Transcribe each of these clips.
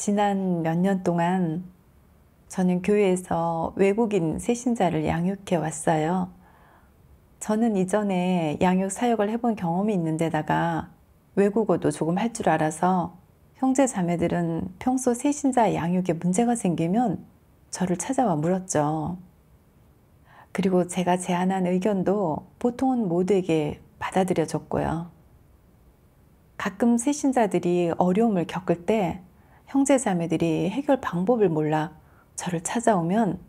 지난 몇 년 동안 저는 교회에서 외국인 세신자를 양육해 왔어요. 저는 이전에 양육 사역을 해본 경험이 있는데다가 외국어도 조금 할 줄 알아서 형제 자매들은 평소 세신자 양육에 문제가 생기면 저를 찾아와 물었죠. 그리고 제가 제안한 의견도 보통은 모두에게 받아들여졌고요. 가끔 세신자들이 어려움을 겪을 때 형제 자매들이 해결 방법을 몰라 저를 찾아오면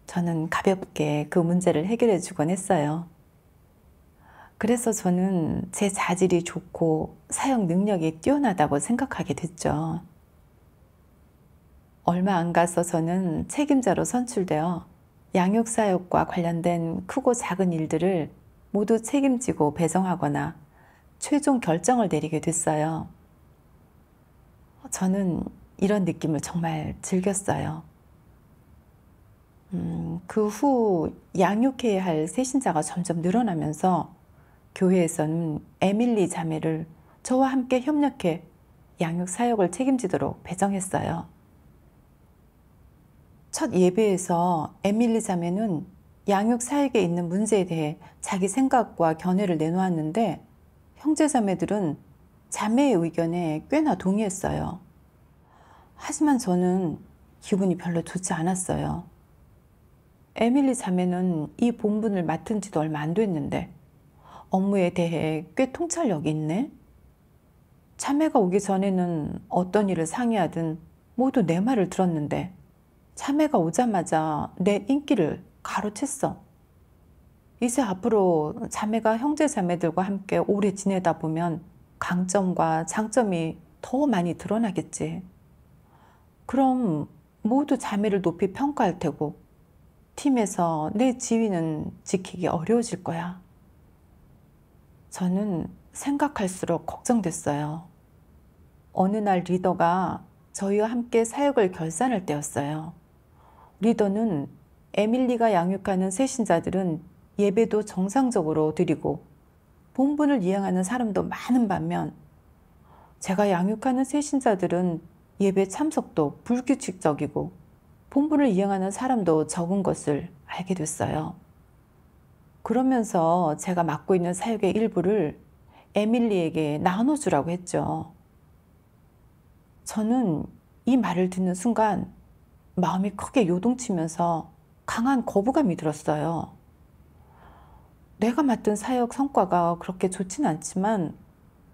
저는 가볍게 그 문제를 해결해 주곤 했어요. 그래서 저는 제 자질이 좋고 사역 능력이 뛰어나다고 생각하게 됐죠. 얼마 안 가서 저는 책임자로 선출되어 양육 사역과 관련된 크고 작은 일들을 모두 책임지고 배정하거나 최종 결정을 내리게 됐어요. 저는 이런 느낌을 정말 즐겼어요. 그 후 양육해야 할 세신자가 점점 늘어나면서 교회에서는 에밀리 자매를 저와 함께 협력해 양육 사역을 책임지도록 배정했어요. 첫 예배에서 에밀리 자매는 양육 사역에 있는 문제에 대해 자기 생각과 견해를 내놓았는데 형제 자매들은 자매의 의견에 꽤나 동의했어요. 하지만 저는 기분이 별로 좋지 않았어요. 에밀리 자매는 이 본분을 맡은 지도 얼마 안 됐는데 업무에 대해 꽤 통찰력이 있네? 자매가 오기 전에는 어떤 일을 상의하든 모두 내 말을 들었는데 자매가 오자마자 내 인기를 가로챘어. 이제 앞으로 자매가 형제 자매들과 함께 오래 지내다 보면 강점과 장점이 더 많이 드러나겠지. 그럼 모두 자매를 높이 평가할 테고 팀에서 내 지위는 지키기 어려워질 거야. 저는 생각할수록 걱정됐어요. 어느 날 리더가 저희와 함께 사역을 결산할 때였어요. 리더는 에밀리가 양육하는 세신자들은 예배도 정상적으로 드리고 본분을 이행하는 사람도 많은 반면 제가 양육하는 세신자들은 예배 참석도 불규칙적이고 본분을 이행하는 사람도 적은 것을 알게 됐어요. 그러면서 제가 맡고 있는 사역의 일부를 에밀리에게 나눠주라고 했죠. 저는 이 말을 듣는 순간 마음이 크게 요동치면서 강한 거부감이 들었어요. 내가 맡은 사역 성과가 그렇게 좋진 않지만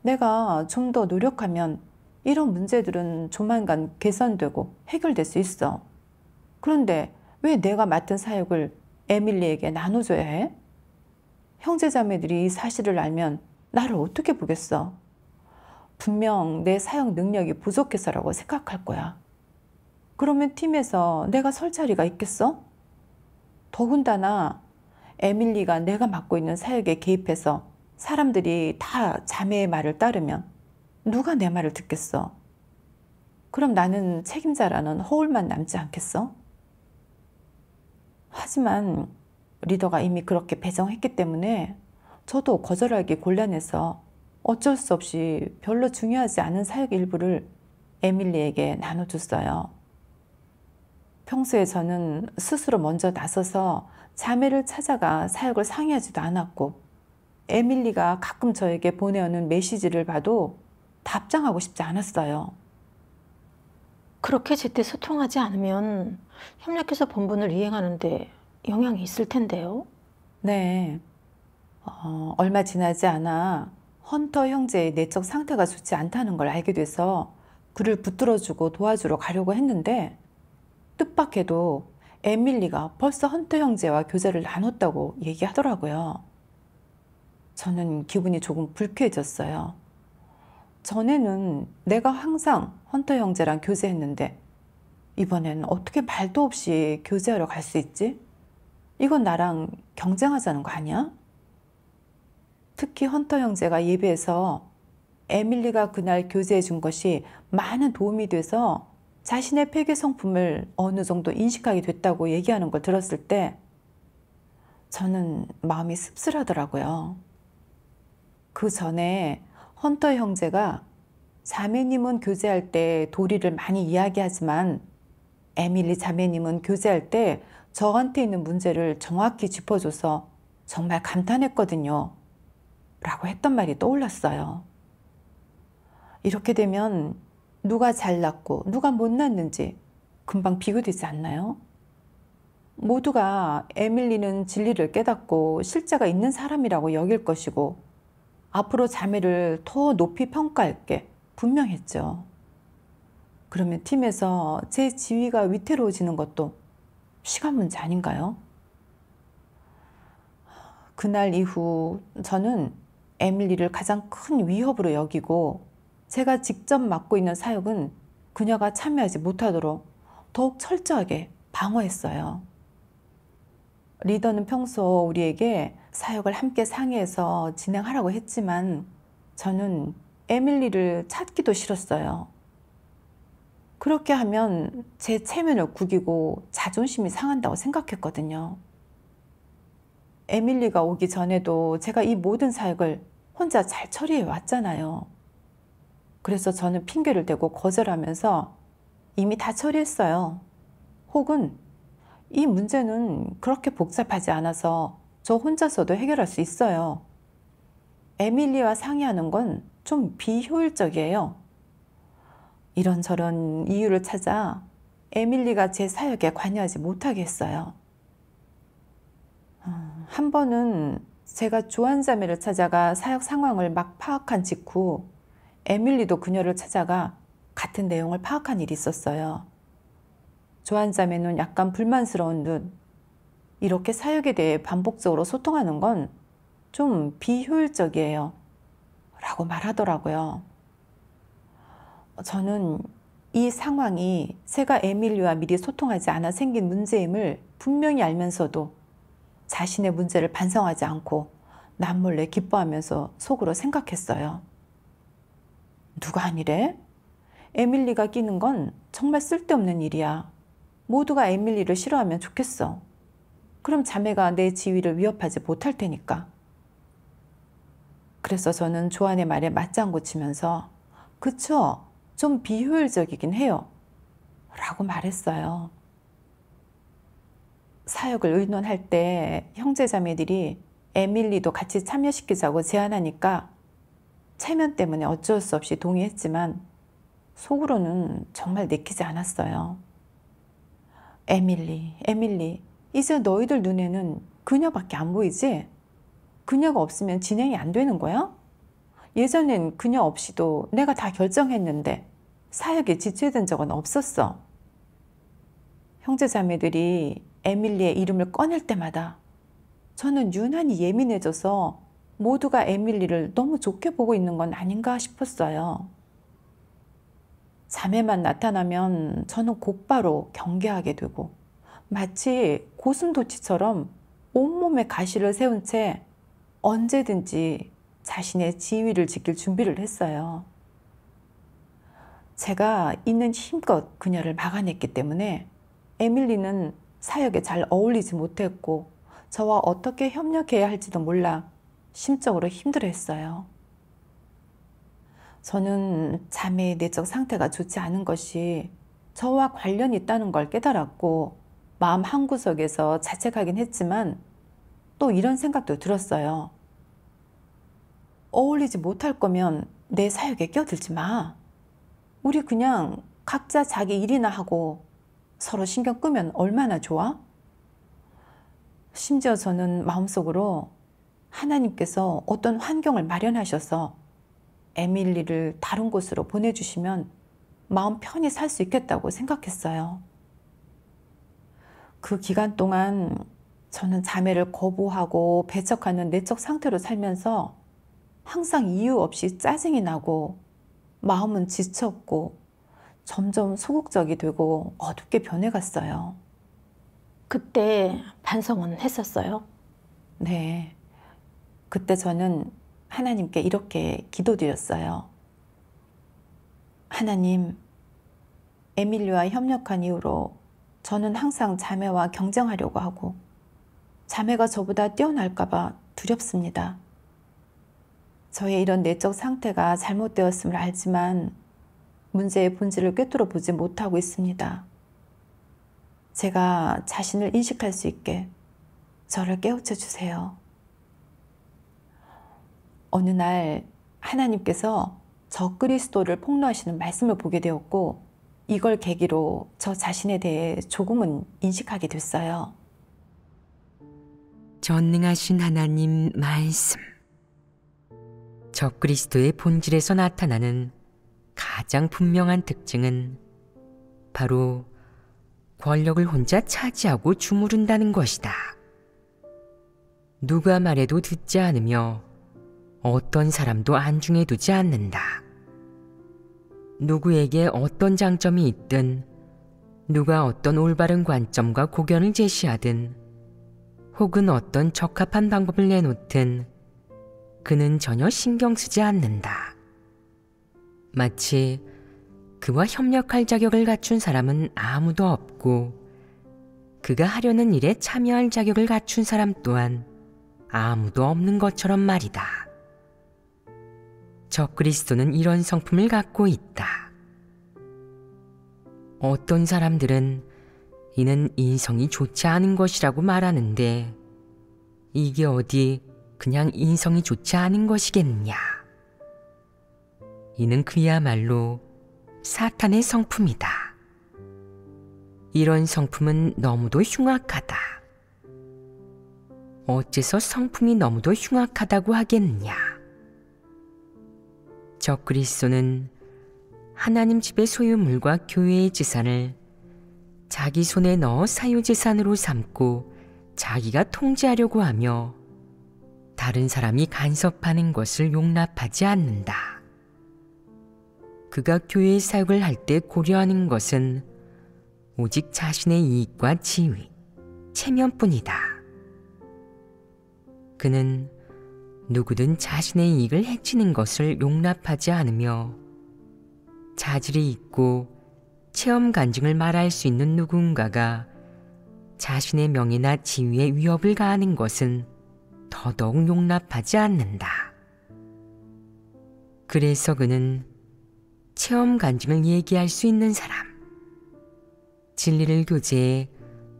내가 좀 더 노력하면 이런 문제들은 조만간 개선되고 해결될 수 있어. 그런데 왜 내가 맡은 사역을 에밀리에게 나눠줘야 해? 형제자매들이 이 사실을 알면 나를 어떻게 보겠어? 분명 내 사역 능력이 부족해서라고 생각할 거야. 그러면 팀에서 내가 설 자리가 있겠어? 더군다나 에밀리가 내가 맡고 있는 사역에 개입해서 사람들이 다 자매의 말을 따르면 누가 내 말을 듣겠어? 그럼 나는 책임자라는 허울만 남지 않겠어? 하지만 리더가 이미 그렇게 배정했기 때문에 저도 거절하기 곤란해서 어쩔 수 없이 별로 중요하지 않은 사역 일부를 에밀리에게 나눠줬어요. 평소에 저는 스스로 먼저 나서서 자매를 찾아가 사역을 상의하지도 않았고 에밀리가 가끔 저에게 보내오는 메시지를 봐도 답장하고 싶지 않았어요. 그렇게 제때 소통하지 않으면 협력해서 본분을 이행하는데 영향이 있을 텐데요. 네, 얼마 지나지 않아 헌터 형제의 내적 상태가 좋지 않다는 걸 알게 돼서 그를 붙들어주고 도와주러 가려고 했는데 뜻밖에도 에밀리가 벌써 헌터 형제와 교제를 나눴다고 얘기하더라고요. 저는 기분이 조금 불쾌해졌어요. 전에는 내가 항상 헌터 형제랑 교제했는데 이번엔 어떻게 말도 없이 교제하러 갈 수 있지? 이건 나랑 경쟁하자는 거 아니야? 특히 헌터 형제가 예배에서 에밀리가 그날 교제해 준 것이 많은 도움이 돼서 자신의 폐괴 성품을 어느 정도 인식하게 됐다고 얘기하는 걸 들었을 때 저는 마음이 씁쓸하더라고요. 그 전에 헌터 형제가 자매님은 교제할 때 도리를 많이 이야기하지만 에밀리 자매님은 교제할 때 저한테 있는 문제를 정확히 짚어줘서 정말 감탄했거든요. 라고 했던 말이 떠올랐어요. 이렇게 되면 누가 잘났고 누가 못났는지 금방 비교되지 않나요? 모두가 에밀리는 진리를 깨닫고 실제가 있는 사람이라고 여길 것이고 앞으로 자매를 더 높이 평가할 게 분명했죠. 그러면 팀에서 제 지위가 위태로워지는 것도 시간 문제 아닌가요? 그날 이후 저는 에밀리를 가장 큰 위협으로 여기고 제가 직접 맡고 있는 사역은 그녀가 참여하지 못하도록 더욱 철저하게 방어했어요. 리더는 평소 우리에게 사역을 함께 상의해서 진행하라고 했지만 저는 에밀리를 찾기도 싫었어요. 그렇게 하면 제 체면을 구기고 자존심이 상한다고 생각했거든요. 에밀리가 오기 전에도 제가 이 모든 사역을 혼자 잘 처리해 왔잖아요. 그래서 저는 핑계를 대고 거절하면서 이미 다 처리했어요. 혹은 이 문제는 그렇게 복잡하지 않아서 저 혼자서도 해결할 수 있어요. 에밀리와 상의하는 건 좀 비효율적이에요. 이런저런 이유를 찾아 에밀리가 제 사역에 관여하지 못하게 했어요. 한 번은 제가 조한 자매를 찾아가 사역 상황을 막 파악한 직후 에밀리도 그녀를 찾아가 같은 내용을 파악한 일이 있었어요. 조한 자매는 약간 불만스러운 듯 이렇게 사역에 대해 반복적으로 소통하는 건 좀 비효율적이에요. 라고 말하더라고요. 저는 이 상황이 제가 에밀리와 미리 소통하지 않아 생긴 문제임을 분명히 알면서도 자신의 문제를 반성하지 않고 남몰래 기뻐하면서 속으로 생각했어요. 누가 아니래? 에밀리가 끼는 건 정말 쓸데없는 일이야. 모두가 에밀리를 싫어하면 좋겠어. 그럼 자매가 내 지위를 위협하지 못할 테니까. 그래서 저는 조한의 말에 맞장구 치면서 그쵸? 좀 비효율적이긴 해요. 라고 말했어요. 사역을 의논할 때 형제자매들이 에밀리도 같이 참여시키자고 제안하니까 체면 때문에 어쩔 수 없이 동의했지만 속으로는 정말 내키지 않았어요. 에밀리, 이제 너희들 눈에는 그녀밖에 안 보이지? 그녀가 없으면 진행이 안 되는 거야? 예전엔 그녀 없이도 내가 다 결정했는데 사역에 지체된 적은 없었어. 형제자매들이 에밀리의 이름을 꺼낼 때마다 저는 유난히 예민해져서 모두가 에밀리를 너무 좋게 보고 있는 건 아닌가 싶었어요. 자매만 나타나면 저는 곧바로 경계하게 되고 마치 고슴도치처럼 온몸에 가시를 세운 채 언제든지 자신의 지위를 지킬 준비를 했어요. 제가 있는 힘껏 그녀를 막아냈기 때문에 에밀리는 사역에 잘 어울리지 못했고 저와 어떻게 협력해야 할지도 몰라 심적으로 힘들어했어요. 저는 자매의 내적 상태가 좋지 않은 것이 저와 관련이 있다는 걸 깨달았고 마음 한구석에서 자책하긴 했지만 또 이런 생각도 들었어요. 어울리지 못할 거면 내 사역에 끼어들지 마. 우리 그냥 각자 자기 일이나 하고 서로 신경 끄면 얼마나 좋아? 심지어 저는 마음속으로 하나님께서 어떤 환경을 마련하셔서 에밀리를 다른 곳으로 보내주시면 마음 편히 살 수 있겠다고 생각했어요. 그 기간 동안 저는 자매를 거부하고 배척하는 내적 상태로 살면서 항상 이유 없이 짜증이 나고 마음은 지쳤고 점점 소극적이 되고 어둡게 변해갔어요. 그때 반성은 했었어요? 네. 그때 저는 하나님께 이렇게 기도드렸어요. 하나님, 에밀리와 협력한 이후로 저는 항상 자매와 경쟁하려고 하고 자매가 저보다 뛰어날까 봐 두렵습니다. 저의 이런 내적 상태가 잘못되었음을 알지만 문제의 본질을 꿰뚫어 보지 못하고 있습니다. 제가 자신을 인식할 수 있게 저를 깨우쳐 주세요. 어느 날 하나님께서 적그리스도를 폭로하시는 말씀을 보게 되었고, 이걸 계기로 저 자신에 대해 조금은 인식하게 됐어요. 전능하신 하나님 말씀. 적그리스도의 본질에서 나타나는 가장 분명한 특징은 바로 권력을 혼자 차지하고 주무른다는 것이다. 누가 말해도 듣지 않으며 어떤 사람도 안중에 두지 않는다. 누구에게 어떤 장점이 있든, 누가 어떤 올바른 관점과 고견을 제시하든, 혹은 어떤 적합한 방법을 내놓든 그는 전혀 신경 쓰지 않는다. 마치 그와 협력할 자격을 갖춘 사람은 아무도 없고, 그가 하려는 일에 참여할 자격을 갖춘 사람 또한 아무도 없는 것처럼 말이다. 적그리스도는 이런 성품을 갖고 있다. 어떤 사람들은 이는 인성이 좋지 않은 것이라고 말하는데, 이게 어디 그냥 인성이 좋지 않은 것이겠느냐. 이는 그야말로 사탄의 성품이다. 이런 성품은 너무도 흉악하다. 어째서 성품이 너무도 흉악하다고 하겠느냐. 적그리스도는 하나님 집의 소유물과 교회의 재산을 자기 손에 넣어 사유재산으로 삼고 자기가 통제하려고 하며, 다른 사람이 간섭하는 것을 용납하지 않는다. 그가 교회의 사역을 할 때 고려하는 것은 오직 자신의 이익과 지위, 체면뿐이다. 그는 누구든 자신의 이익을 해치는 것을 용납하지 않으며, 자질이 있고 체험 간증을 말할 수 있는 누군가가 자신의 명예나 지위에 위협을 가하는 것은 더더욱 용납하지 않는다. 그래서 그는 체험 간증을 얘기할 수 있는 사람, 진리를 교제해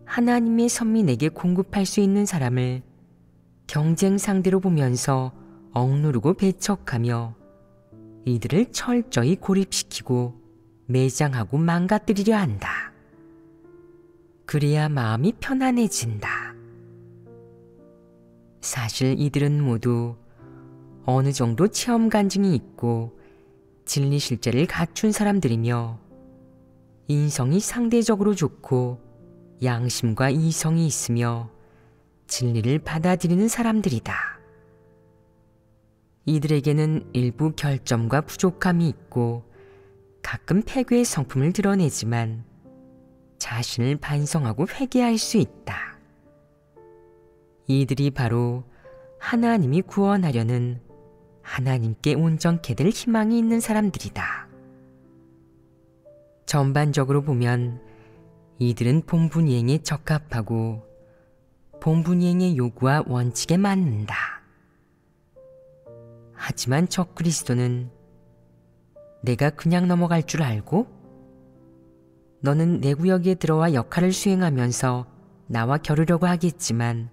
하나님의 선민에게 공급할 수 있는 사람을 경쟁 상대로 보면서 억누르고 배척하며 이들을 철저히 고립시키고 매장하고 망가뜨리려 한다. 그래야 마음이 편안해진다. 사실 이들은 모두 어느 정도 체험 간증이 있고 진리 실제를 갖춘 사람들이며, 인성이 상대적으로 좋고 양심과 이성이 있으며 진리를 받아들이는 사람들이다. 이들에게는 일부 결점과 부족함이 있고 가끔 패괴의 성품을 드러내지만 자신을 반성하고 회개할 수 있다. 이들이 바로 하나님이 구원하려는 하나님께 온전케 될 희망이 있는 사람들이다. 전반적으로 보면 이들은 본분이행에 적합하고 본분이행의 요구와 원칙에 맞는다. 하지만 적그리스도는 내가 그냥 넘어갈 줄 알고? 너는 내 구역에 들어와 역할을 수행하면서 나와 겨루려고 하겠지만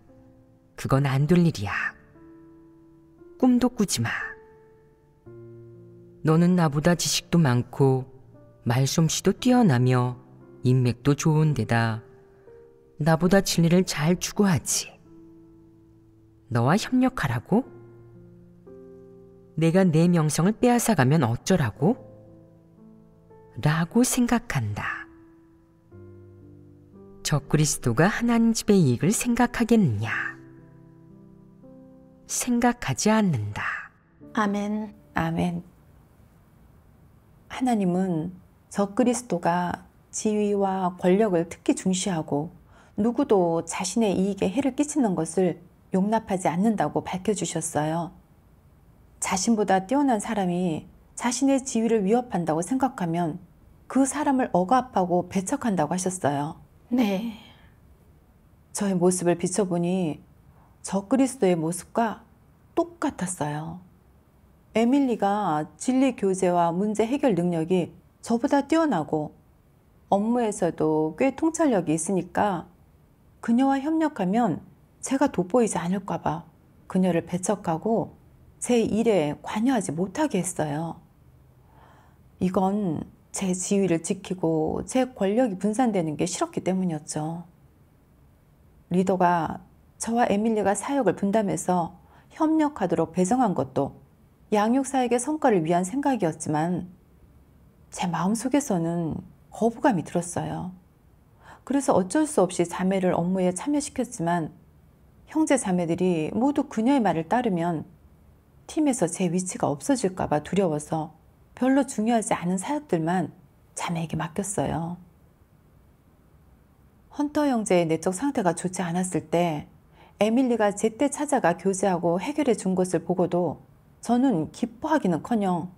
그건 안 될 일이야. 꿈도 꾸지 마. 너는 나보다 지식도 많고 말솜씨도 뛰어나며 인맥도 좋은 데다 나보다 진리를 잘 추구하지. 너와 협력하라고? 내가 내 명성을 빼앗아가면 어쩌라고? 라고 생각한다. 적그리스도가 하나님 집의 이익을 생각하겠느냐? 생각하지 않는다. 아멘. 아멘. 하나님은 적그리스도가 지위와 권력을 특히 중시하고 누구도 자신의 이익에 해를 끼치는 것을 용납하지 않는다고 밝혀주셨어요. 자신보다 뛰어난 사람이 자신의 지위를 위협한다고 생각하면 그 사람을 억압하고 배척한다고 하셨어요. 네. 저의 모습을 비춰보니 적그리스도의 모습과 똑같았어요. 에밀리가 진리 교제와 문제 해결 능력이 저보다 뛰어나고 업무에서도 꽤 통찰력이 있으니까 그녀와 협력하면 제가 돋보이지 않을까 봐 그녀를 배척하고 제 일에 관여하지 못하게 했어요. 이건 제 지위를 지키고 제 권력이 분산되는 게 싫었기 때문이었죠. 리더가 저와 에밀리가 사역을 분담해서 협력하도록 배정한 것도 양육사역의 성과를 위한 생각이었지만 제 마음속에서는 거부감이 들었어요. 그래서 어쩔 수 없이 자매를 업무에 참여시켰지만 형제 자매들이 모두 그녀의 말을 따르면 팀에서 제 위치가 없어질까 봐 두려워서 별로 중요하지 않은 사역들만 자매에게 맡겼어요. 헌터 형제의 내적 상태가 좋지 않았을 때 에밀리가 제때 찾아가 교제하고 해결해 준 것을 보고도 저는 기뻐하기는커녕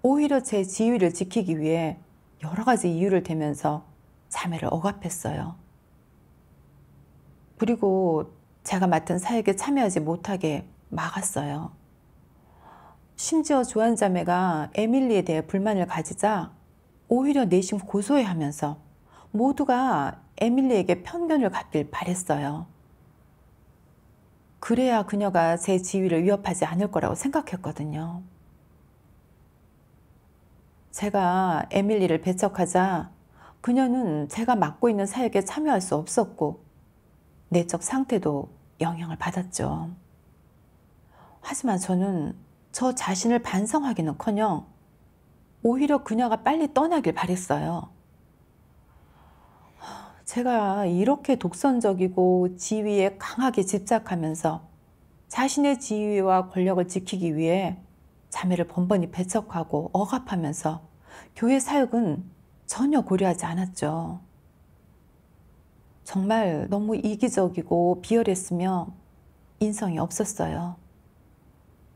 오히려 제 지위를 지키기 위해 여러 가지 이유를 대면서 자매를 억압했어요. 그리고 제가 맡은 사역에 참여하지 못하게 막았어요. 심지어 조한 자매가 에밀리에 대해 불만을 가지자 오히려 내심 고소해하면서 모두가 에밀리에게 편견을 갖길 바랬어요. 그래야 그녀가 제 지위를 위협하지 않을 거라고 생각했거든요. 제가 에밀리를 배척하자 그녀는 제가 맡고 있는 사역에 참여할 수 없었고 내적 상태도 영향을 받았죠. 하지만 저는 저 자신을 반성하기는커녕 오히려 그녀가 빨리 떠나길 바랬어요. 제가 이렇게 독선적이고 지위에 강하게 집착하면서 자신의 지위와 권력을 지키기 위해 자매를 번번이 배척하고 억압하면서 교회 사역은 전혀 고려하지 않았죠. 정말 너무 이기적이고 비열했으며 인성이 없었어요.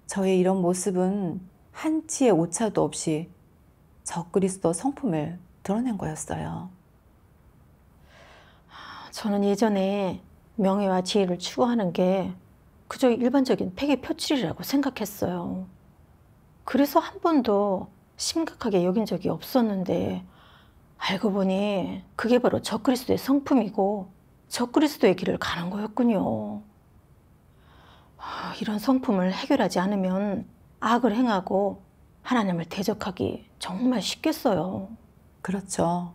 저의 이런 모습은 한치의 오차도 없이 적그리스도 성품을 드러낸 거였어요. 저는 예전에 명예와 지위를 추구하는 게 그저 일반적인 폐기 표출이라고 생각했어요. 그래서 한 번도 심각하게 여긴 적이 없었는데 알고 보니 그게 바로 적그리스도의 성품이고 적그리스도의 길을 가는 거였군요. 이런 성품을 해결하지 않으면 악을 행하고 하나님을 대적하기 정말 쉽겠어요. 그렇죠.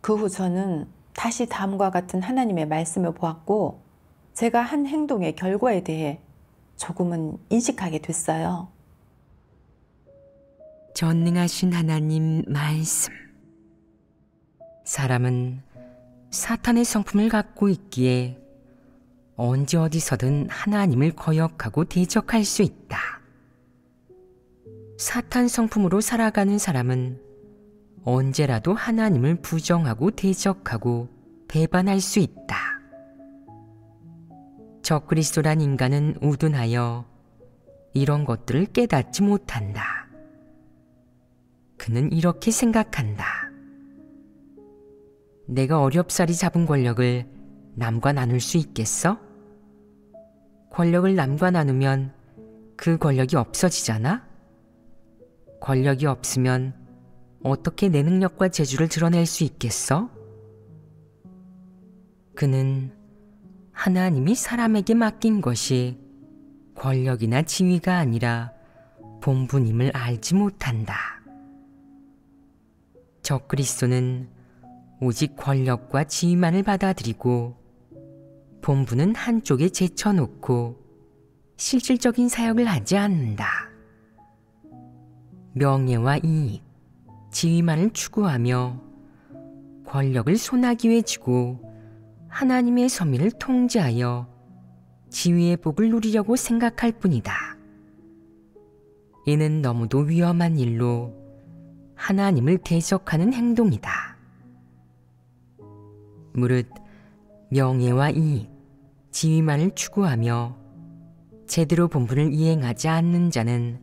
그 후 저는 다시 다음과 같은 하나님의 말씀을 보았고 제가 한 행동의 결과에 대해 조금은 인식하게 됐어요. 전능하신 하나님 말씀. 사람은 사탄의 성품을 갖고 있기에 언제 어디서든 하나님을 거역하고 대적할 수 있다. 사탄 성품으로 살아가는 사람은 언제라도 하나님을 부정하고 대적하고 배반할 수 있다. 적그리스도란 인간은 우둔하여 이런 것들을 깨닫지 못한다. 그는 이렇게 생각한다. 내가 어렵사리 잡은 권력을 남과 나눌 수 있겠어? 권력을 남과 나누면 그 권력이 없어지잖아? 권력이 없으면 어떻게 내 능력과 재주를 드러낼 수 있겠어? 그는 하나님이 사람에게 맡긴 것이 권력이나 지위가 아니라 본분임을 알지 못한다. 적그리스도는 오직 권력과 지위만을 받아들이고 본분은 한쪽에 제쳐놓고 실질적인 사역을 하지 않는다. 명예와 이익, 지위만을 추구하며 권력을 손아귀에 쥐고 하나님의 섭리를 통제하여 지위의 복을 누리려고 생각할 뿐이다. 이는 너무도 위험한 일로 하나님을 대적하는 행동이다. 무릇 명예와 이익, 지위만을 추구하며 제대로 본분을 이행하지 않는 자는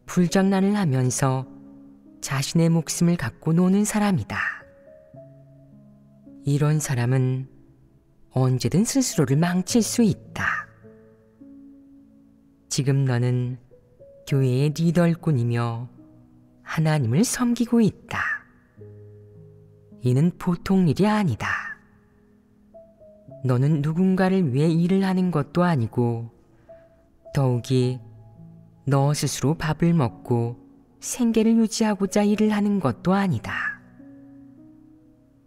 불장난을 하면서 자신의 목숨을 갖고 노는 사람이다. 이런 사람은 언제든 스스로를 망칠 수 있다. 지금 너는 교회의 리더일꾼이며 하나님을 섬기고 있다. 이는 보통 일이 아니다. 너는 누군가를 위해 일을 하는 것도 아니고 더욱이 너 스스로 밥을 먹고 생계를 유지하고자 일을 하는 것도 아니다.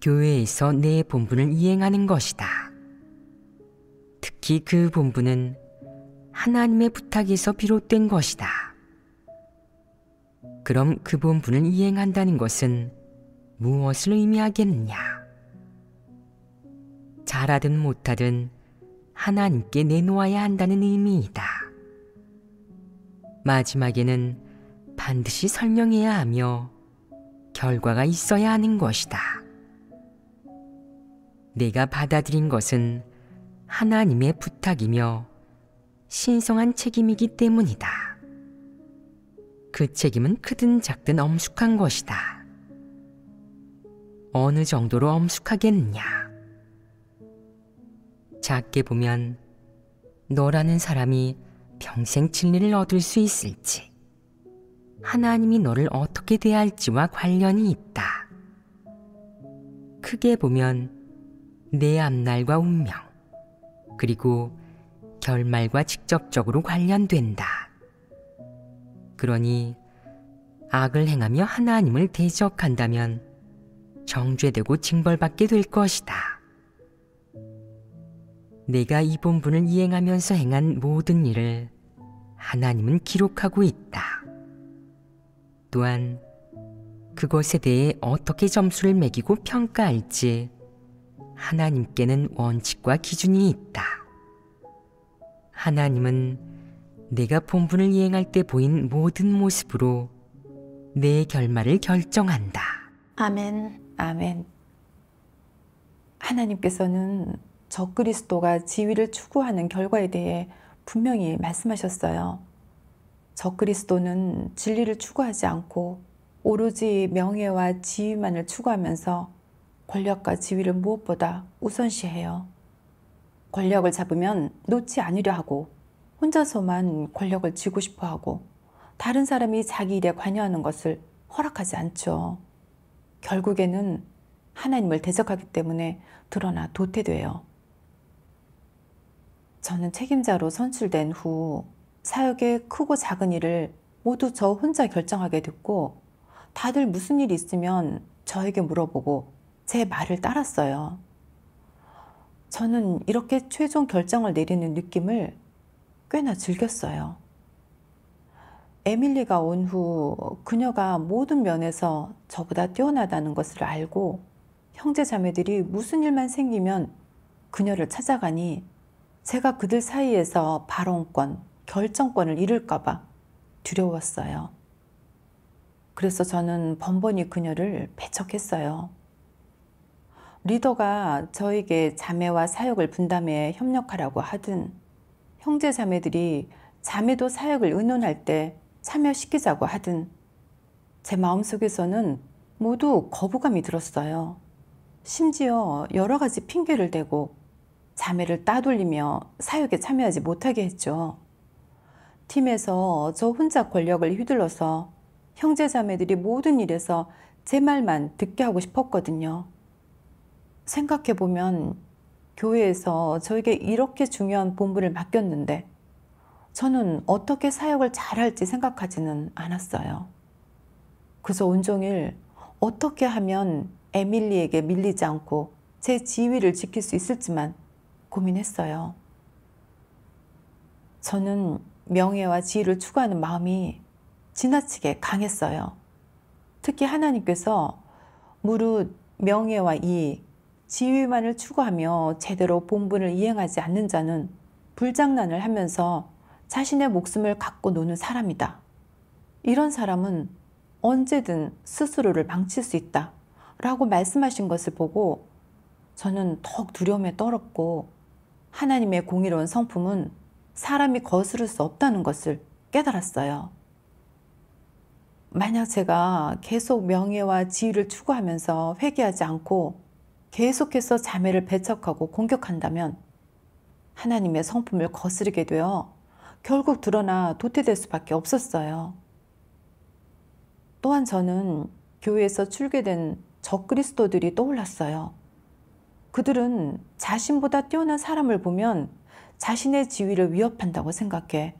교회에서 내 본분을 이행하는 것이다. 특히 그 본분은 하나님의 부탁에서 비롯된 것이다. 그럼 그 본분을 이행한다는 것은 무엇을 의미하겠느냐? 잘하든 못하든 하나님께 내놓아야 한다는 의미이다. 마지막에는 반드시 설명해야 하며 결과가 있어야 하는 것이다. 내가 받아들인 것은 하나님의 부탁이며 신성한 책임이기 때문이다. 그 책임은 크든 작든 엄숙한 것이다. 어느 정도로 엄숙하겠느냐? 작게 보면 너라는 사람이 평생 진리를 얻을 수 있을지, 하나님이 너를 어떻게 대할지와 관련이 있다. 크게 보면 내 앞날과 운명, 그리고 결말과 직접적으로 관련된다. 그러니 악을 행하며 하나님을 대적한다면 정죄되고 징벌받게 될 것이다. 내가 이 본분을 이행하면서 행한 모든 일을 하나님은 기록하고 있다. 또한 그것에 대해 어떻게 점수를 매기고 평가할지 하나님께는 원칙과 기준이 있다. 하나님은 내가 본분을 이행할 때 보인 모든 모습으로 내 결말을 결정한다. 아멘. 아멘. 하나님께서는 적그리스도가 지위를 추구하는 결과에 대해 분명히 말씀하셨어요. 적그리스도는 진리를 추구하지 않고 오로지 명예와 지위만을 추구하면서 권력과 지위를 무엇보다 우선시해요. 권력을 잡으면 놓지 않으려 하고 혼자서만 권력을 쥐고 싶어 하고 다른 사람이 자기 일에 관여하는 것을 허락하지 않죠. 결국에는 하나님을 대적하기 때문에 드러나 도태돼요. 저는 책임자로 선출된 후 사역의 크고 작은 일을 모두 저 혼자 결정하게 됐고 다들 무슨 일이 있으면 저에게 물어보고 제 말을 따랐어요. 저는 이렇게 최종 결정을 내리는 느낌을 꽤나 즐겼어요. 에밀리가 온 후 그녀가 모든 면에서 저보다 뛰어나다는 것을 알고 형제 자매들이 무슨 일만 생기면 그녀를 찾아가니 제가 그들 사이에서 발언권, 결정권을 잃을까 봐 두려웠어요. 그래서 저는 번번이 그녀를 배척했어요. 리더가 저에게 자매와 사역을 분담해 협력하라고 하든 형제 자매들이 자매도 사역을 의논할 때 참여시키자고 하든 제 마음속에서는 모두 거부감이 들었어요. 심지어 여러 가지 핑계를 대고 자매를 따돌리며 사역에 참여하지 못하게 했죠. 팀에서 저 혼자 권력을 휘둘러서 형제 자매들이 모든 일에서 제 말만 듣게 하고 싶었거든요. 생각해보면 교회에서 저에게 이렇게 중요한 본분을 맡겼는데 저는 어떻게 사역을 잘할지 생각하지는 않았어요. 그저 온종일 어떻게 하면 에밀리에게 밀리지 않고 제 지위를 지킬 수 있을지만 고민했어요. 저는 명예와 지위를 추구하는 마음이 지나치게 강했어요. 특히 하나님께서 무릇 명예와 이익, 지위만을 추구하며 제대로 본분을 이행하지 않는 자는 불장난을 하면서 자신의 목숨을 갖고 노는 사람이다. 이런 사람은 언제든 스스로를 망칠 수 있다. 라고 말씀하신 것을 보고 저는 더욱 두려움에 떨었고 하나님의 공의로운 성품은 사람이 거스를 수 없다는 것을 깨달았어요. 만약 제가 계속 명예와 지위를 추구하면서 회개하지 않고 계속해서 자매를 배척하고 공격한다면 하나님의 성품을 거스르게 되어 결국 드러나 도태될 수밖에 없었어요. 또한 저는 교회에서 출교된 적그리스도들이 떠올랐어요. 그들은 자신보다 뛰어난 사람을 보면 자신의 지위를 위협한다고 생각해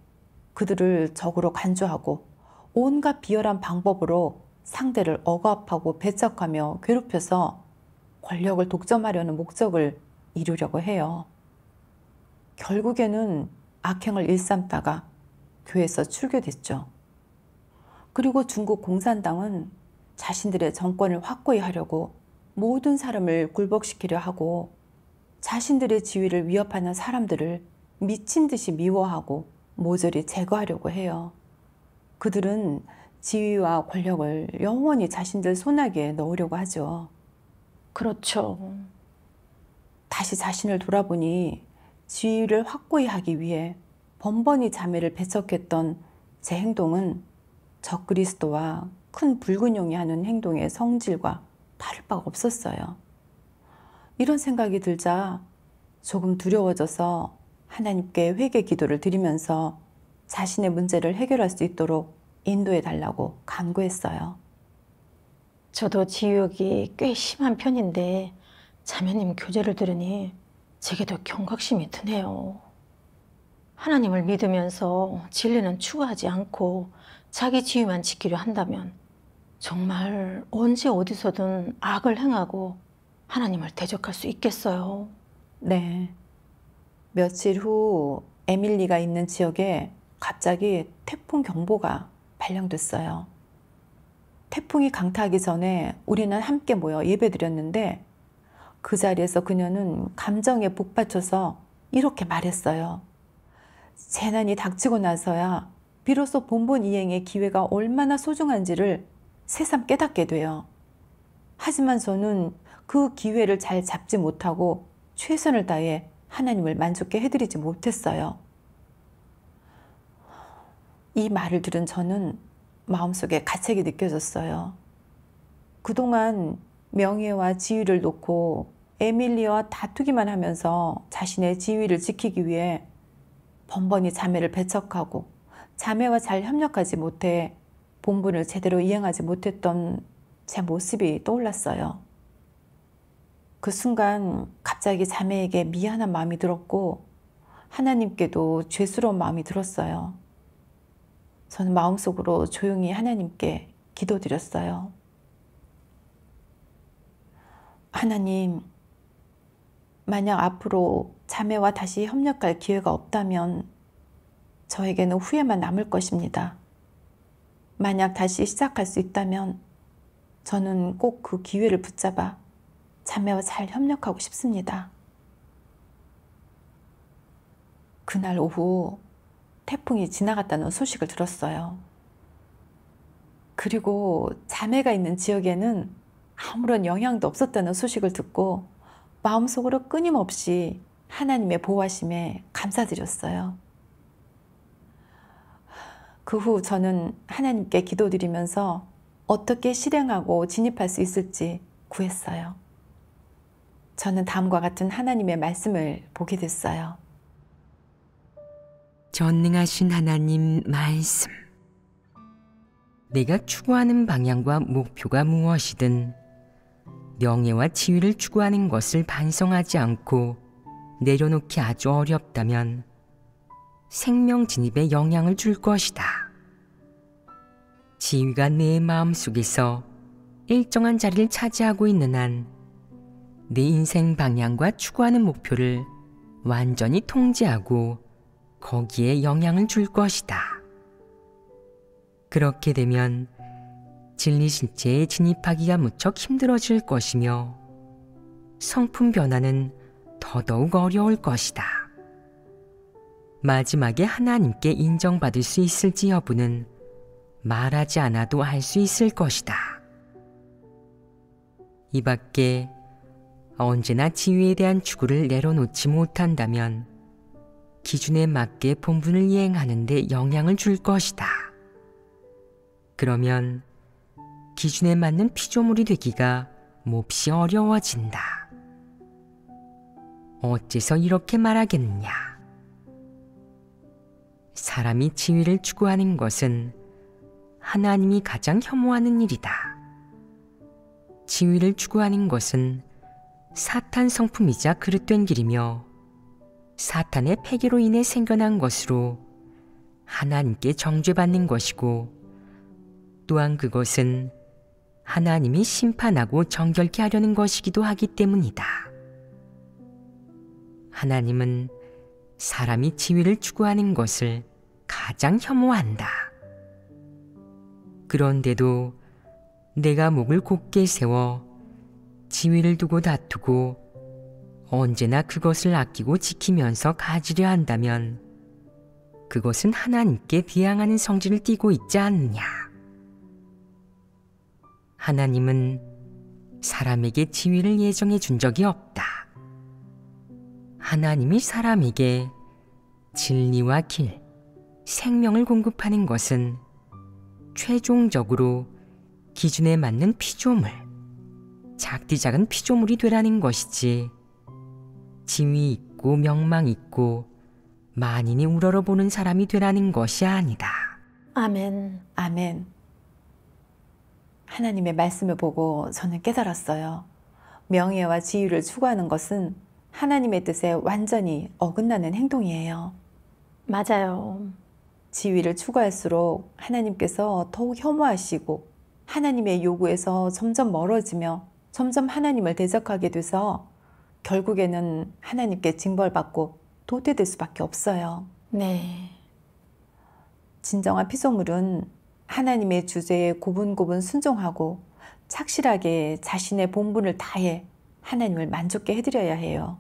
그들을 적으로 간주하고 온갖 비열한 방법으로 상대를 억압하고 배척하며 괴롭혀서 권력을 독점하려는 목적을 이루려고 해요. 결국에는 악행을 일삼다가 교회에서 출교됐죠. 그리고 중국 공산당은 자신들의 정권을 확고히 하려고 모든 사람을 굴복시키려 하고 자신들의 지위를 위협하는 사람들을 미친 듯이 미워하고 모조리 제거하려고 해요. 그들은 지위와 권력을 영원히 자신들 손아귀에 넣으려고 하죠. 그렇죠. 다시 자신을 돌아보니 지위를 확고히 하기 위해 번번이 자매를 배척했던 제 행동은 적그리스도와 큰 불균형이 하는 행동의 성질과 다를 바가 없었어요. 이런 생각이 들자 조금 두려워져서 하나님께 회개 기도를 드리면서 자신의 문제를 해결할 수 있도록 인도해 달라고 간구했어요. 저도 지욕이 꽤 심한 편인데 자매님 교제를 들으니 제게도 경각심이 드네요. 하나님을 믿으면서 진리는 추구하지 않고 자기 지위만 지키려 한다면 정말 언제 어디서든 악을 행하고 하나님을 대적할 수 있겠어요. 네. 며칠 후 에밀리가 있는 지역에 갑자기 태풍 경보가 발령됐어요. 태풍이 강타하기 전에 우리는 함께 모여 예배드렸는데 그 자리에서 그녀는 감정에 북받쳐서 이렇게 말했어요. 재난이 닥치고 나서야 비로소 본본 이행의 기회가 얼마나 소중한지를 새삼 깨닫게 돼요. 하지만 저는 그 기회를 잘 잡지 못하고 최선을 다해 하나님을 만족게 해드리지 못했어요. 이 말을 들은 저는 마음속에 가책이 느껴졌어요. 그동안 명예와 지위를 놓고 에밀리와 다투기만 하면서 자신의 지위를 지키기 위해 번번이 자매를 배척하고 자매와 잘 협력하지 못해 본분을 제대로 이행하지 못했던 제 모습이 떠올랐어요. 그 순간 갑자기 자매에게 미안한 마음이 들었고 하나님께도 죄스러운 마음이 들었어요. 저는 마음속으로 조용히 하나님께 기도드렸어요. 하나님, 만약 앞으로 자매와 다시 협력할 기회가 없다면 저에게는 후회만 남을 것입니다. 만약 다시 시작할 수 있다면 저는 꼭 그 기회를 붙잡아 자매와 잘 협력하고 싶습니다. 그날 오후 태풍이 지나갔다는 소식을 들었어요. 그리고 자매가 있는 지역에는 아무런 영향도 없었다는 소식을 듣고 마음속으로 끊임없이 하나님의 보호하심에 감사드렸어요. 그 후 저는 하나님께 기도드리면서 어떻게 실행하고 진입할 수 있을지 구했어요. 저는 다음과 같은 하나님의 말씀을 보게 됐어요. 전능하신 하나님 말씀. 내가 추구하는 방향과 목표가 무엇이든 명예와 지위를 추구하는 것을 반성하지 않고 내려놓기 아주 어렵다면 생명 진입에 영향을 줄 것이다. 지위가 내 마음속에서 일정한 자리를 차지하고 있는 한 내 인생 방향과 추구하는 목표를 완전히 통제하고 거기에 영향을 줄 것이다. 그렇게 되면 진리 실제에 진입하기가 무척 힘들어질 것이며 성품 변화는 더더욱 어려울 것이다. 마지막에 하나님께 인정받을 수 있을지 여부는 말하지 않아도 알 수 있을 것이다. 이 밖에 언제나 지위에 대한 추구를 내려놓지 못한다면 기준에 맞게 본분을 이행하는 데 영향을 줄 것이다. 그러면 기준에 맞는 피조물이 되기가 몹시 어려워진다. 어째서 이렇게 말하겠느냐? 사람이 지위를 추구하는 것은 하나님이 가장 혐오하는 일이다. 지위를 추구하는 것은 사탄 성품이자 그릇된 길이며 사탄의 패계로 인해 생겨난 것으로 하나님께 정죄받는 것이고, 또한 그것은 하나님이 심판하고 정결케 하려는 것이기도 하기 때문이다. 하나님은 사람이 지위를 추구하는 것을 가장 혐오한다. 그런데도 내가 목을 곧게 세워 지위를 두고 다투고 언제나 그것을 아끼고 지키면서 가지려 한다면 그것은 하나님께 비양하는 성질을 띠고 있지 않느냐. 하나님은 사람에게 지위를 예정해 준 적이 없다. 하나님이 사람에게 진리와 길, 생명을 공급하는 것은 최종적으로 기준에 맞는 피조물, 작디 작은 피조물이 되라는 것이지, 지위 있고 명망 있고 만인이 우러러보는 사람이 되라는 것이 아니다. 아멘. 아멘. 하나님의 말씀을 보고 저는 깨달았어요. 명예와 지위를 추구하는 것은 하나님의 뜻에 완전히 어긋나는 행동이에요. 맞아요. 지위를 추구할수록 하나님께서 더욱 혐오하시고 하나님의 요구에서 점점 멀어지며 점점 하나님을 대적하게 돼서 결국에는 하나님께 징벌받고 도태될 수밖에 없어요. 네. 진정한 피조물은 하나님의 주제에 고분고분 순종하고 착실하게 자신의 본분을 다해 하나님을 만족게 해드려야 해요.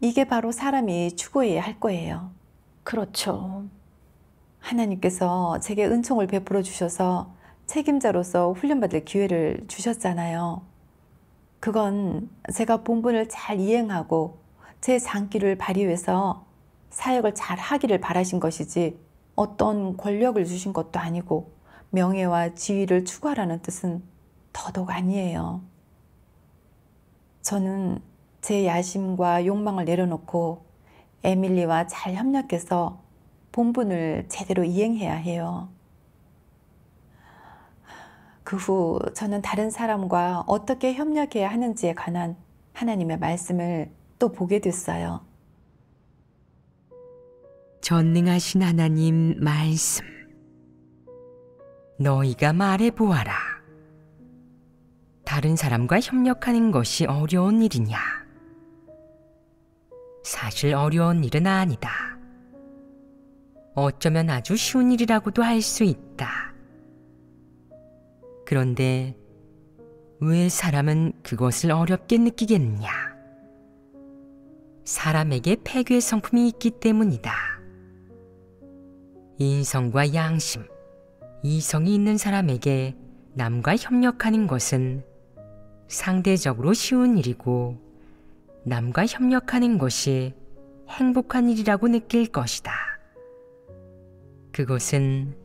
이게 바로 사람이 추구해야 할 거예요. 그렇죠. 하나님께서 제게 은총을 베풀어 주셔서 책임자로서 훈련받을 기회를 주셨잖아요. 그건 제가 본분을 잘 이행하고 제 장기를 발휘해서 사역을 잘 하기를 바라신 것이지, 어떤 권력을 주신 것도 아니고 명예와 지위를 추구하라는 뜻은 더더욱 아니에요. 저는 제 야심과 욕망을 내려놓고 에밀리와 잘 협력해서 본분을 제대로 이행해야 해요. 그 후 저는 다른 사람과 어떻게 협력해야 하는지에 관한 하나님의 말씀을 또 보게 됐어요. 전능하신 하나님 말씀. 너희가 말해보아라. 다른 사람과 협력하는 것이 어려운 일이냐? 사실 어려운 일은 아니다. 어쩌면 아주 쉬운 일이라고도 할 수 있다. 그런데 왜 사람은 그것을 어렵게 느끼겠느냐? 사람에게 패괴의 성품이 있기 때문이다. 인성과 양심, 이성이 있는 사람에게 남과 협력하는 것은 상대적으로 쉬운 일이고, 남과 협력하는 것이 행복한 일이라고 느낄 것이다. 그것은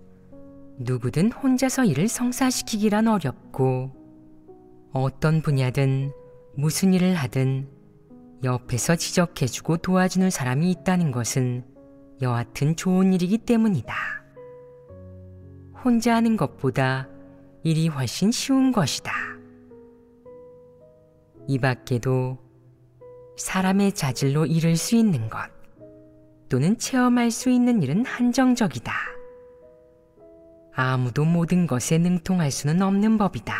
누구든 혼자서 일을 성사시키기란 어렵고, 어떤 분야든 무슨 일을 하든 옆에서 지적해주고 도와주는 사람이 있다는 것은 여하튼 좋은 일이기 때문이다. 혼자 하는 것보다 일이 훨씬 쉬운 것이다. 이 밖에도 사람의 자질로 이룰 수 있는 것 또는 체험할 수 있는 일은 한정적이다. 아무도 모든 것에 능통할 수는 없는 법이다.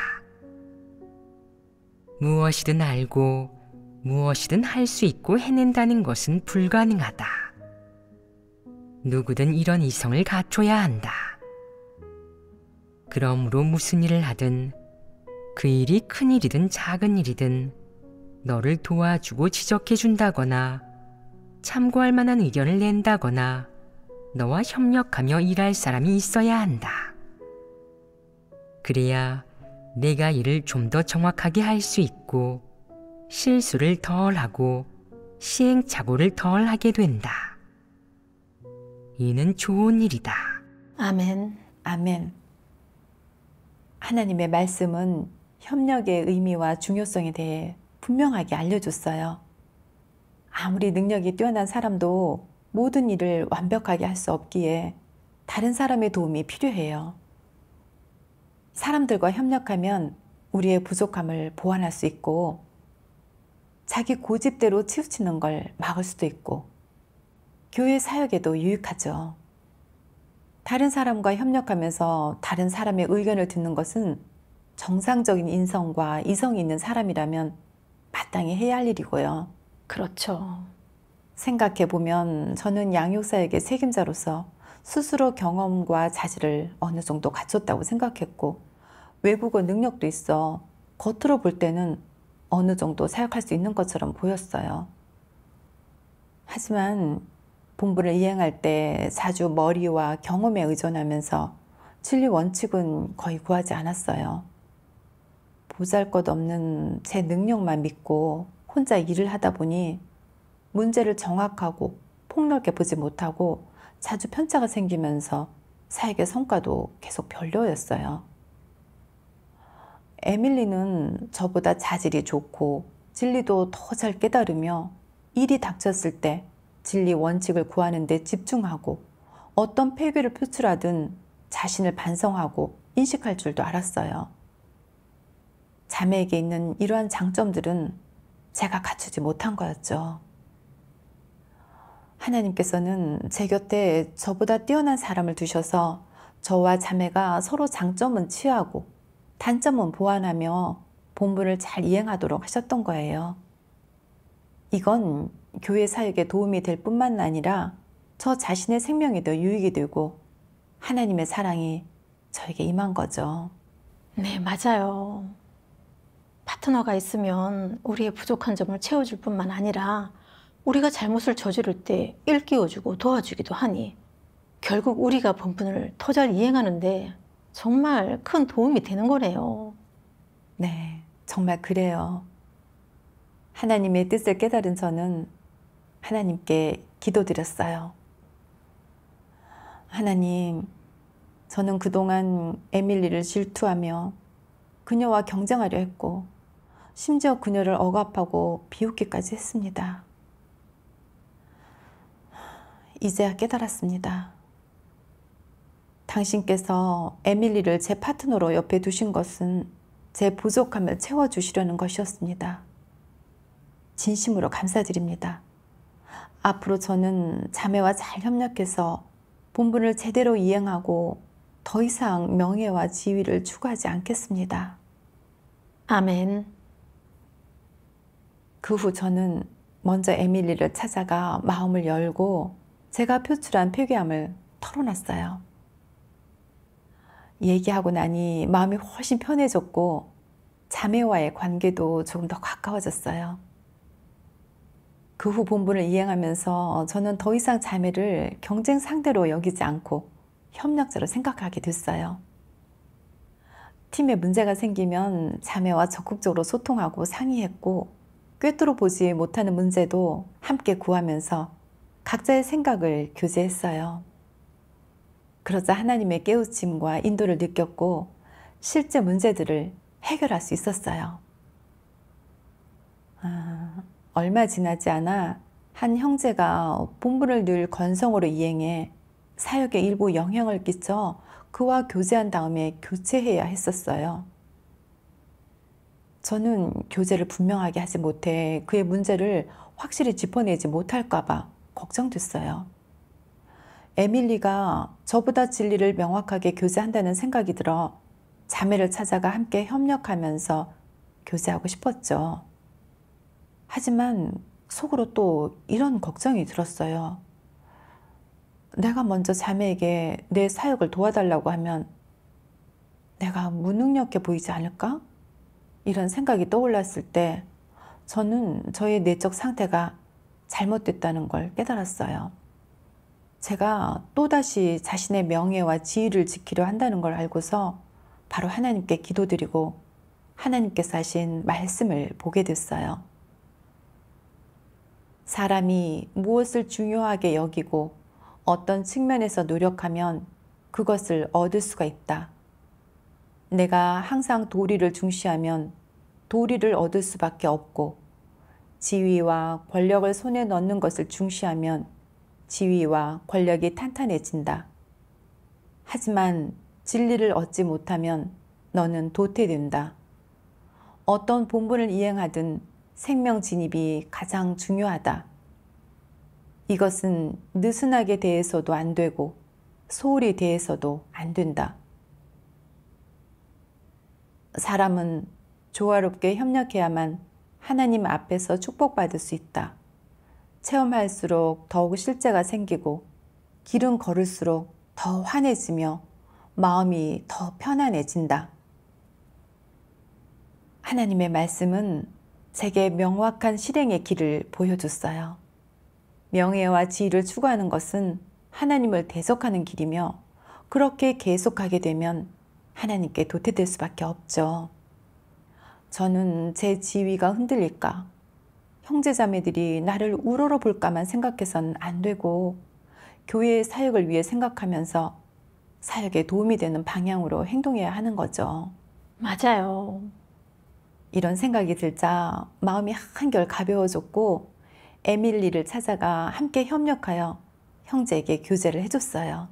무엇이든 알고 무엇이든 할 수 있고 해낸다는 것은 불가능하다. 누구든 이런 이성을 갖춰야 한다. 그러므로 무슨 일을 하든 그 일이 큰 일이든 작은 일이든 너를 도와주고 지적해준다거나 참고할 만한 의견을 낸다거나 너와 협력하며 일할 사람이 있어야 한다. 그래야 내가 일을 좀 더 정확하게 할 수 있고 실수를 덜 하고 시행착오를 덜 하게 된다. 이는 좋은 일이다. 아멘. 아멘. 하나님의 말씀은 협력의 의미와 중요성에 대해 분명하게 알려줬어요. 아무리 능력이 뛰어난 사람도 모든 일을 완벽하게 할 수 없기에 다른 사람의 도움이 필요해요. 사람들과 협력하면 우리의 부족함을 보완할 수 있고 자기 고집대로 치우치는 걸 막을 수도 있고 교회 사역에도 유익하죠. 다른 사람과 협력하면서 다른 사람의 의견을 듣는 것은 정상적인 인성과 이성이 있는 사람이라면 마땅히 해야 할 일이고요. 그렇죠. 생각해보면 저는 양육사역의 책임자로서 스스로 경험과 자질을 어느 정도 갖췄다고 생각했고 외국어 능력도 있어 겉으로 볼 때는 어느 정도 사역할 수 있는 것처럼 보였어요. 하지만 본부를 이행할 때 자주 머리와 경험에 의존하면서 진리 원칙은 거의 구하지 않았어요. 보잘것없는 제 능력만 믿고 혼자 일을 하다 보니 문제를 정확하고 폭넓게 보지 못하고 자주 편차가 생기면서 사역의 성과도 계속 별로였어요. 에밀리는 저보다 자질이 좋고 진리도 더 잘 깨달으며 일이 닥쳤을 때 진리 원칙을 구하는 데 집중하고 어떤 폐괴를 표출하든 자신을 반성하고 인식할 줄도 알았어요. 자매에게 있는 이러한 장점들은 제가 갖추지 못한 거였죠. 하나님께서는 제 곁에 저보다 뛰어난 사람을 두셔서 저와 자매가 서로 장점은 취하고 단점은 보완하며 본분을 잘 이행하도록 하셨던 거예요. 이건 교회 사역에 도움이 될 뿐만 아니라 저 자신의 생명에도 유익이 되고 하나님의 사랑이 저에게 임한 거죠. 네, 맞아요. 파트너가 있으면 우리의 부족한 점을 채워줄 뿐만 아니라 우리가 잘못을 저지를 때 일깨워주고 도와주기도 하니 결국 우리가 본분을 더 잘 이행하는데 정말 큰 도움이 되는 거네요. 네, 정말 그래요. 하나님의 뜻을 깨달은 저는 하나님께 기도드렸어요. 하나님, 저는 그동안 에밀리를 질투하며 그녀와 경쟁하려 했고 심지어 그녀를 억압하고 비웃기까지 했습니다. 이제야 깨달았습니다. 당신께서 에밀리를 제 파트너로 옆에 두신 것은 제 부족함을 채워주시려는 것이었습니다. 진심으로 감사드립니다. 앞으로 저는 자매와 잘 협력해서 본분을 제대로 이행하고 더 이상 명예와 지위를 추구하지 않겠습니다. 아멘. 그 후 저는 먼저 에밀리를 찾아가 마음을 열고 제가 표출한 폐괴함을 털어놨어요. 얘기하고 나니 마음이 훨씬 편해졌고 자매와의 관계도 조금 더 가까워졌어요. 그 후 본분을 이행하면서 저는 더 이상 자매를 경쟁 상대로 여기지 않고 협력자로 생각하게 됐어요. 팀에 문제가 생기면 자매와 적극적으로 소통하고 상의했고 꿰뚫어 보지 못하는 문제도 함께 구하면서 각자의 생각을 교제했어요. 그러자 하나님의 깨우침과 인도를 느꼈고 실제 문제들을 해결할 수 있었어요. 얼마 지나지 않아 한 형제가 본분을 늘 건성으로 이행해 사역에 일부 영향을 끼쳐 그와 교제한 다음에 교체해야 했었어요. 저는 교제를 분명하게 하지 못해 그의 문제를 확실히 짚어내지 못할까 봐 걱정됐어요. 에밀리가 저보다 진리를 명확하게 교제한다는 생각이 들어 자매를 찾아가 함께 협력하면서 교제하고 싶었죠. 하지만 속으로 또 이런 걱정이 들었어요. 내가 먼저 자매에게 내 사역을 도와달라고 하면 내가 무능력해 보이지 않을까? 이런 생각이 떠올랐을 때 저는 저의 내적 상태가 잘못됐다는 걸 깨달았어요. 제가 또다시 자신의 명예와 지위를 지키려 한다는 걸 알고서 바로 하나님께 기도드리고 하나님께서 하신 말씀을 보게 됐어요. 사람이 무엇을 중요하게 여기고 어떤 측면에서 노력하면 그것을 얻을 수가 있다. 내가 항상 도리를 중시하면 도리를 얻을 수밖에 없고 지위와 권력을 손에 넣는 것을 중시하면 지위와 권력이 탄탄해진다. 하지만 진리를 얻지 못하면 너는 도태된다. 어떤 본분을 이행하든 생명 진입이 가장 중요하다. 이것은 느슨하게 대해서도 안 되고 소홀히 대해서도 안 된다. 사람은 조화롭게 협력해야만 하나님 앞에서 축복받을 수 있다. 체험할수록 더욱 실제가 생기고 길은 걸을수록 더 환해지며 마음이 더 편안해진다. 하나님의 말씀은 제게 명확한 실행의 길을 보여줬어요. 명예와 지위를 추구하는 것은 하나님을 대적하는 길이며 그렇게 계속하게 되면 하나님께 도태될 수밖에 없죠. 저는 제 지위가 흔들릴까, 형제자매들이 나를 우러러 볼까만 생각해서는 안 되고 교회의 사역을 위해 생각하면서 사역에 도움이 되는 방향으로 행동해야 하는 거죠. 맞아요. 이런 생각이 들자 마음이 한결 가벼워졌고 에밀리를 찾아가 함께 협력하여 형제에게 교제를 해줬어요.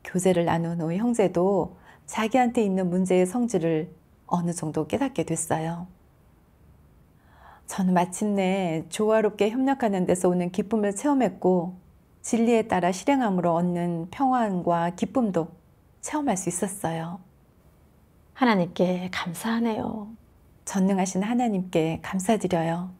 교제를 나눈 후 형제도 자기한테 있는 문제의 성질을 어느 정도 깨닫게 됐어요. 저는 마침내 조화롭게 협력하는 데서 오는 기쁨을 체험했고 진리에 따라 실행함으로 얻는 평안과 기쁨도 체험할 수 있었어요. 하나님께 감사하네요. 전능하신 하나님께 감사드려요.